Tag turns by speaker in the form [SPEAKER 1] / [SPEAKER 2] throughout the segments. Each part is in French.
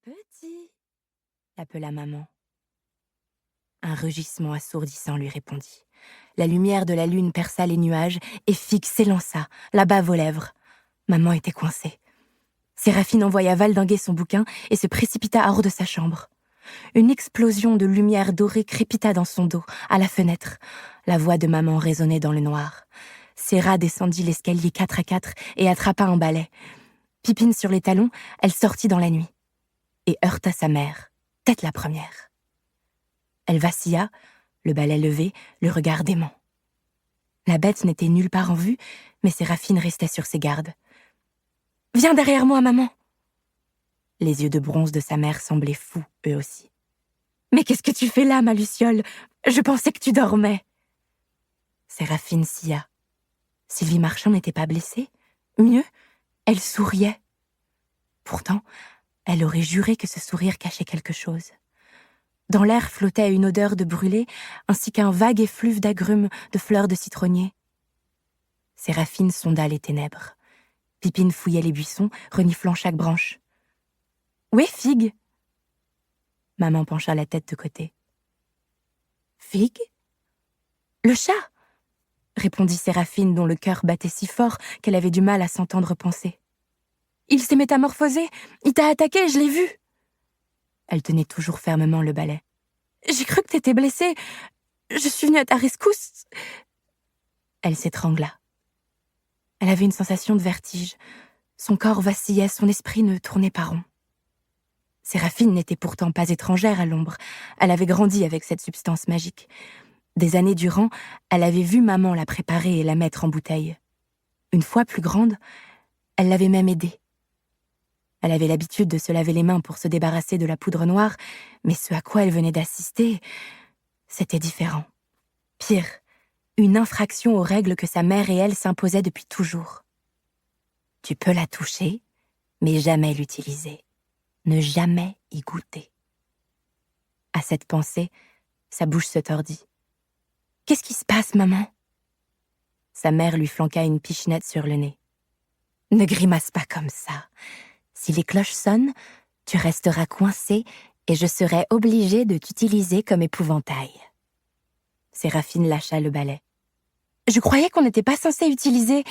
[SPEAKER 1] Petit, l'appela maman. Un rugissement assourdissant lui répondit. La lumière de la lune perça les nuages et Fig s'élança, la bave aux lèvres. Maman était coincée. Séraphine envoya valdinguer son bouquin et se précipita hors de sa chambre. Une explosion de lumière dorée crépita dans son dos, à la fenêtre. La voix de maman résonnait dans le noir. Séra descendit l'escalier 4 à 4 et attrapa un balai. Pipine sur les talons, elle sortit dans la nuit et heurta sa mère, tête la première. Elle vacilla, le balai levé, le regard dément. La bête n'était nulle part en vue, mais Séraphine restait sur ses gardes. « Viens derrière moi, maman !» Les yeux de bronze de sa mère semblaient fous, eux aussi. « Mais qu'est-ce que tu fais là, ma Luciole? Je pensais que tu dormais !» Séraphine sia. Sylvie Marchand n'était pas blessée. Mieux, elle souriait. Pourtant, elle aurait juré que ce sourire cachait quelque chose. Dans l'air flottait une odeur de brûlé, ainsi qu'un vague effluve d'agrumes, de fleurs de citronnier. Séraphine sonda les ténèbres. Pipine fouillait les buissons, reniflant chaque branche. « Où est Fig ?» Maman pencha la tête de côté. « Fig ? Le chat !» répondit Séraphine, dont le cœur battait si fort qu'elle avait du mal à s'entendre penser. « Il s'est métamorphosé, il t'a attaqué, je l'ai vu !» Elle tenait toujours fermement le balai. « J'ai cru que t'étais blessée, je suis venue à ta rescousse !» Elle s'étrangla. Elle avait une sensation de vertige. Son corps vacillait, son esprit ne tournait pas rond. Séraphine n'était pourtant pas étrangère à l'ombre. Elle avait grandi avec cette substance magique. Des années durant, elle avait vu maman la préparer et la mettre en bouteille. Une fois plus grande, elle l'avait même aidée. Elle avait l'habitude de se laver les mains pour se débarrasser de la poudre noire, mais ce à quoi elle venait d'assister, c'était différent. Pire, une infraction aux règles que sa mère et elle s'imposaient depuis toujours. Tu peux la toucher, mais jamais l'utiliser. Ne jamais y goûter. À cette pensée, sa bouche se tordit. « Qu'est-ce qui se passe, maman ?» Sa mère lui flanqua une pichenette sur le nez. « Ne grimace pas comme ça. Si les cloches sonnent, tu resteras coincé et je serai obligée de t'utiliser comme épouvantail. » Séraphine lâcha le balai. « Je croyais qu'on n'était pas censé utiliser... »«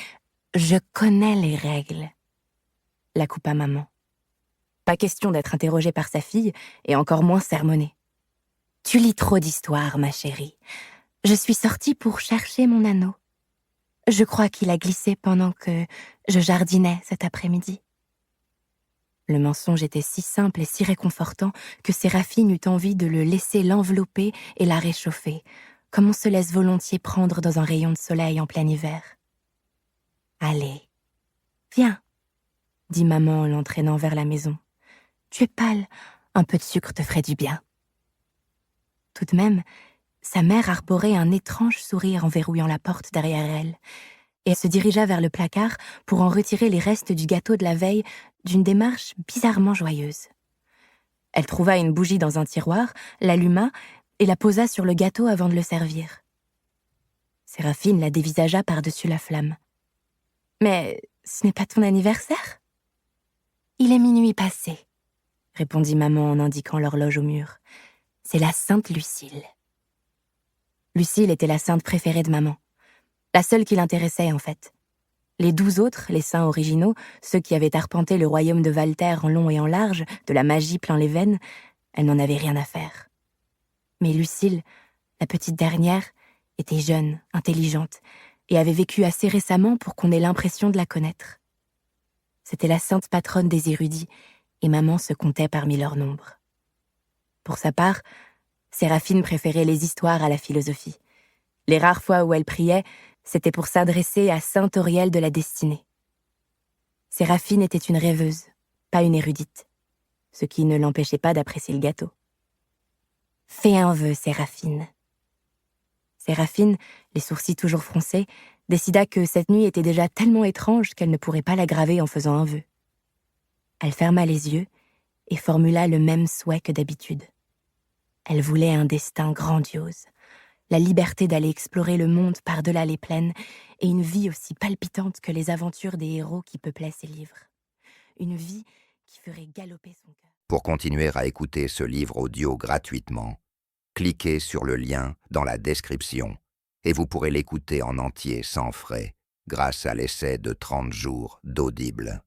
[SPEAKER 1] Je connais les règles. » La coupa maman. Pas question d'être interrogée par sa fille, et encore moins sermonnée. « Tu lis trop d'histoires, ma chérie. Je suis sortie pour chercher mon anneau. Je crois qu'il a glissé pendant que je jardinais cet après-midi. » Le mensonge était si simple et si réconfortant que Séraphine eut envie de le laisser l'envelopper et la réchauffer, comme on se laisse volontiers prendre dans un rayon de soleil en plein hiver. « Allez, viens, » dit maman en l'entraînant vers la maison. « Tu es pâle, un peu de sucre te ferait du bien. » Tout de même, sa mère arborait un étrange sourire en verrouillant la porte derrière elle, et elle se dirigea vers le placard pour en retirer les restes du gâteau de la veille d'une démarche bizarrement joyeuse. Elle trouva une bougie dans un tiroir, l'alluma et la posa sur le gâteau avant de le servir. Séraphine la dévisagea par-dessus la flamme. « Mais ce n'est pas ton anniversaire ?»« Il est minuit passé, » répondit maman en indiquant l'horloge au mur. « C'est la Sainte Lucile. » Lucile était la sainte préférée de maman. La seule qui l'intéressait, en fait. Les 12 autres, les saints originaux, ceux qui avaient arpenté le royaume de Walter en long et en large, de la magie plein les veines, elle n'en avait rien à faire. Mais Lucile, la petite dernière, était jeune, intelligente, et avait vécu assez récemment pour qu'on ait l'impression de la connaître. C'était la sainte patronne des érudits, et maman se comptait parmi leur nombre. Pour sa part, Séraphine préférait les histoires à la philosophie. Les rares fois où elle priait, c'était pour s'adresser à saint Auriel de la destinée. Séraphine était une rêveuse, pas une érudite, ce qui ne l'empêchait pas d'apprécier le gâteau. « Fais un vœu, Séraphine. » Séraphine, les sourcils toujours froncés, décida que cette nuit était déjà tellement étrange qu'elle ne pourrait pas l'aggraver en faisant un vœu. Elle ferma les yeux et formula le même souhait que d'habitude. Elle voulait un destin grandiose, la liberté d'aller explorer le monde par-delà les plaines et une vie aussi palpitante que les aventures des héros qui peuplaient ses livres. Une vie qui ferait galoper son cœur.
[SPEAKER 2] Pour continuer à écouter ce livre audio gratuitement, cliquez sur le lien dans la description et vous pourrez l'écouter en entier sans frais grâce à l'essai de 30 jours d'Audible.